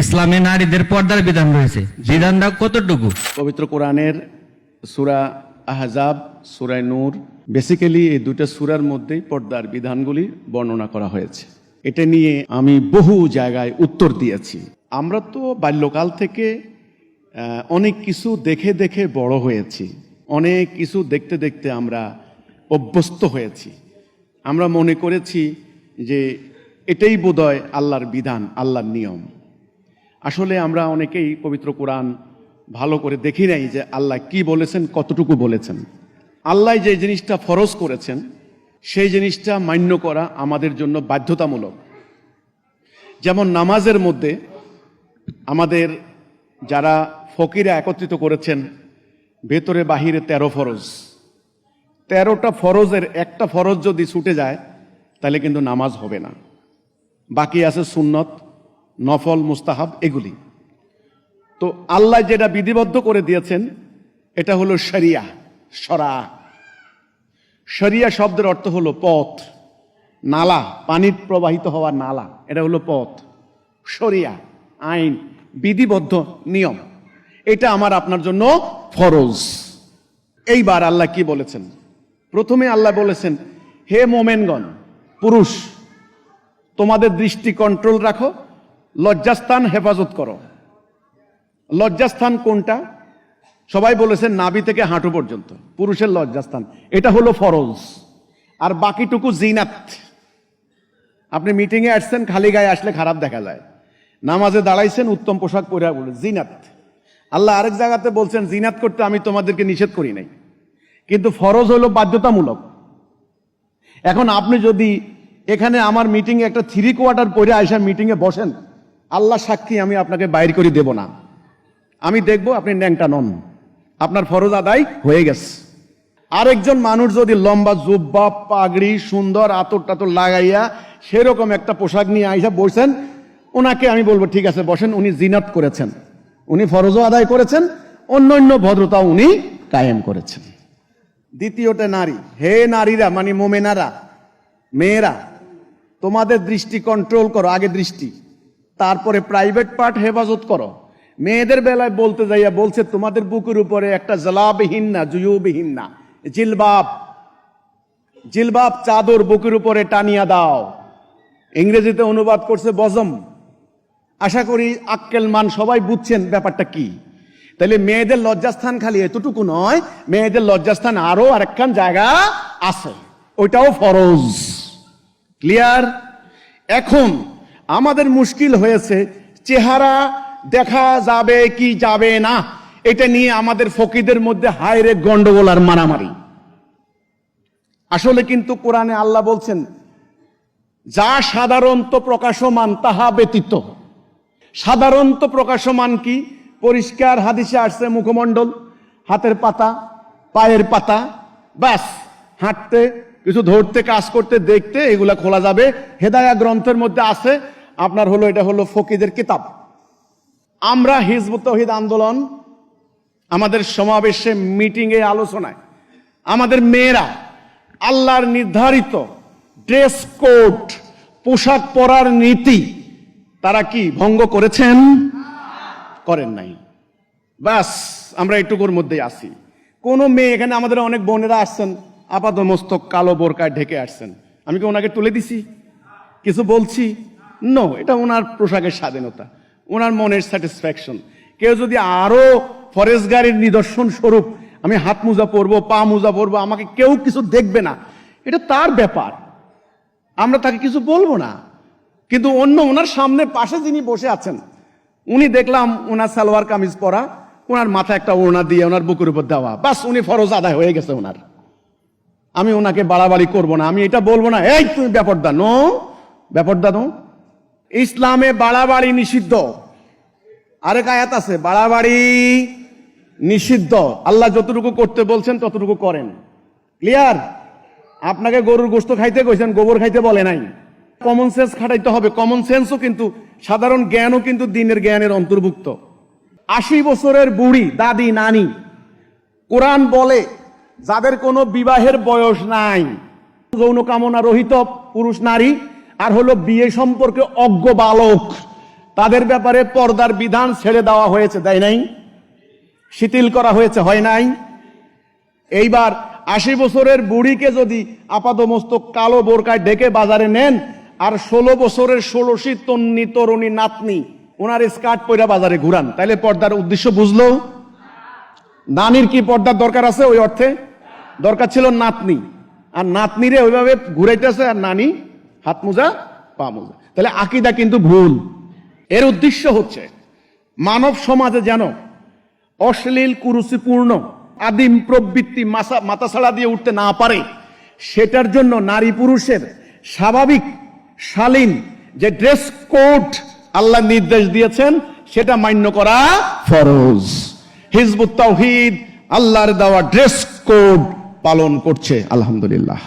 ইসলামে নারীদের পর্দার বিধান রয়েছে, বিধানটা কতটুকু? পবিত্র কোরআনের সূরা আহজাব, সূরা নূর, বেসিক্যালি এই দুটো সূরার মধ্যেই পর্দার বিধানগুলি বর্ণনা করা হয়েছে। এটা নিয়ে আমি বহু জায়গায় উত্তর দিয়েছি। আমরা তো বাল্যকাল থেকে অনেক কিছু দেখে দেখে বড় হয়েছি, অনেক কিছু দেখতে দেখতে আমরা অভ্যস্ত হয়েছি। আমরা মনে করেছি যে এটাই বোধহয় আল্লাহর বিধান, আল্লাহর নিয়ম। আসলে আমরা অনেকেই পবিত্র কোরআন ভালো করে দেখি নাই যে আল্লাহ কি বলেছেন, কতটুকু বলেছেন। আল্লাহ যে জিনিসটা ফরজ করেছেন সেই জিনিসটা মান্য করা আমাদের জন্য বাধ্যতামূলক। যেমন নামাজের মধ্যে আমাদের যারা ফকিরা একত্রিত করেছেন, ভেতরে বাহিরে 13 ফরজ। 13টা ফরজের একটা ফরজ যদি ছুটে যায় তাহলে কিন্তু নামাজ হবে না। বাকি আছে সুন্নত, নফল, মুস্তাহাব, এগুলি। তো আল্লাহ যেটা বিধিবদ্ধ করে দিয়েছেন এটা হলো শরিয়া, শরা। শরিয়া শব্দের অর্থ হলো পথ, নালা, পানির প্রবাহিত হওয়া নালা, এটা হলো পথ। শরিয়া আইন, বিধিবদ্ধ নিয়ম, এটা আমার আপনার জন্য ফরজ। এইবার আল্লাহ কি বলেছেন? প্রথমে আল্লাহ বলেছেন, হে মোমেনগণ, পুরুষ, তোমাদের দৃষ্টি কন্ট্রোল রাখো, লজ্জাস্থান হেফাজত করো। লজ্জাস্থান কোনটা? সবাই বলেছেন নাভি থেকে হাঁটু পর্যন্ত পুরুষের লজ্জাস্থান, এটা হলো ফরজ। আর বাকিটুকু জিনাত। আপনি মিটিংয়ে আসছেন, খালি গায়ে আসলে খারাপ দেখা যায়। নামাজে দাঁড়াইছেন, উত্তম পোশাক পরে বলে জিনাত। আল্লাহ আরেক জায়গাতে বলছেন জিনাত করতে আমি তোমাদেরকে নিষেধ করি নাই, কিন্তু ফরজ হলো বাধ্যতামূলক। এখন আপনি যদি এখানে আমার মিটিংয়ে একটা 3 কোয়ার্টার পরে আইসা মিটিংয়ে বসেন, আল্লাহ সাক্ষী আমি আপনাকে বাইর করে দেব না। আমি দেখব আপনি ন্যাংটা নন, আপনার ফরজ আদায় হয়ে গেছে। আরেকজন মানুষ যদি লম্বা জুব্বা, পাগড়ি, সুন্দর আতর টাতর লাগাইয়া সেরকম একটা পোশাক নিয়ে আইসা বসেন, ওনাকে আমি বলবো ঠিক আছে বসেন, উনি জিনাত করেছেন, উনি ফরজও আদায় করেছেন, অন্যান্য ভদ্রতা উনি কায়েম করেছেন। দ্বিতীয়টা নারী, হে নারীরা মানে মোমেনারা, মেয়েরা, তোমাদের দৃষ্টি কন্ট্রোল করো, আগে দৃষ্টি, তারপরে প্রাইভেট পার্ট হেফাজত করো। মেয়েদের বেলায় বলতে যাইয়া বলছে তোমাদের বুকের উপরে একটা জালাবিহীন না, জুয়ুবিহীন না, জিলবাব, জিলবাব চাদর বুকের উপরে টানিয়া দাও। ইংরেজিতে অনুবাদ করছে বজম। আশা করি আক্কেল মান সবাই বুঝছেন ব্যাপারটা কি। তাহলে মেয়েদের লজ্জাস্থান খালি এতটুকু নয়, মেয়েদের লজ্জাস্থান আরো আরেকখান জায়গা আছে, ওইটাও ফরজ। ক্লিয়ার? এখন আমাদের মুশকিল হয়েছে চেহারা দেখা যাবে কি যাবে না, এটা নিয়ে আমাদের ফকিদের মধ্যে হায়রে গন্ডগোল আর মারামারি। আসলে কিন্তু কোরআনে আল্লাহ বলছেন যা সাধারণত প্রকাশমান তাহা ব্যতীত। সাধারণত প্রকাশমান কি? পরিষ্কার হাদিসে আসছে মুখমণ্ডল, হাতের পাতা, পায়ের পাতা, ব্যাস। হাঁটতে, কিছু ধরতে, কাজ করতে, দেখতে, এগুলা খোলা যাবে। হেদায়া গ্রন্থের মধ্যে আছে আপনার হলো, এটা হলো ফকিদের কিতাব। আমরা হিজবুত তৌহিদ আন্দোলন আমাদের সমাবেশে, মিটিংয়ে, আলোচনায় আমাদের মেয়েরা আল্লাহর নির্ধারিত ড্রেস কোড, পোশাক পরার নীতি তারা কি ভঙ্গ করেছেন? করেন নাই। ব্যাস আমরা এটুকুর মধ্যেই আসি। কোন মেয়ে, এখানে আমাদের অনেক বোনেরা আসছেন আপাত মস্তক কালো বোরকায় ঢেকে আসছেন, আমি কি ওনাকে তুলে দিছি? কিছু বলছি? নো, এটা ওনার পোশাকের স্বাধীনতা, ওনার মনের স্যাটিসফ্যাকশন। কেউ যদি আরো ফরেজগারির নিদর্শন স্বরূপ আমি হাত মোজা পরবো, পা মোজা পরবো, আমাকে কেউ কিছু দেখবে না, এটা তার ব্যাপার, আমরা তাকে কিছু বলবো না। কিন্তু অন্য ওনার সামনে পাশে যিনি বসে আছেন, উনি দেখলাম ওনার সালোয়ার কামিজ পরা, ওনার মাথায় একটা ওড়না দিয়ে ওনার বুকের উপর দেওয়া, বাস উনি ফরজ আদায় হয়ে গেছে ওনার। আমি ওনাকে বাড়াবাড়ি করব না, আমি এটা বলবো না এই তুমি ব্যাপারটা নো, ব্যাপারটা নো। ইসলামে বাড়াবাড়ি নিষিদ্ধ। আরেক আয়াত আছে বাড়াবাড়ি নিষিদ্ধ। আল্লাহ যতটুকু করতে বলছেন ততটুকু করেন। ক্লিয়ার? আপনাকে গরুর গোশত খাইতে কইছেন, গোবর খাইতে বলে নাই। কমন সেন্স খাটাইতে হবে। কমন সেন্সও কিন্তু, সাধারণ জ্ঞানও কিন্তু দিনের জ্ঞানের অন্তর্ভুক্ত। 80 বছরের বুড়ি, দাদি, নানি, কোরআন বলে যাদের কোনো বিবাহের বয়স নাই, যৌন কামনা রহিত পুরুষ নারী, আর হলো বিয়ে সম্পর্কে অজ্ঞ বালক, তাদের ব্যাপারে পর্দার বিধান ছেড়ে দেওয়া হয়েছে, দেয় নাই? শিথিল করা হয়েছে, হয় নাই? এইবার 80 বছরের বুড়িকে যদি আপাদমস্তক কালো বোরকায় ডেকে বাজারে নেন, আর 16 বছরের ষোড়শী তরুণী নাতনি ওনার স্কার্ট পয়রা বাজারে ঘুরান, তাহলে পর্দার উদ্দেশ্য বুঝলো? নানির কি পর্দার দরকার আছে? ওই অর্থে দরকার ছিল নাতনি, আর নাতনিরে ওইভাবে ঘুরাইতেছে, আর নানি হাত মোজা পা মোজা। তাহলে আকীদা কিন্তু ভুল। এর উদ্দেশ্য হচ্ছে মানব সমাজে যেন অশ্লীল কুরুচিপূর্ণ আদিম প্রবৃত্তি মাথাছাড়া দিয়ে উঠতে না পারে, সেটার জন্য নারী পুরুষের স্বাভাবিক শালীন যে ড্রেস কোড আল্লাহ নির্দেশ দিয়েছেন সেটা মান্য করা ফরজ। হিজবুত তাওহীদ আল্লাহর দেওয়া ড্রেস কোড পালন করছে, আলহামদুলিল্লাহ।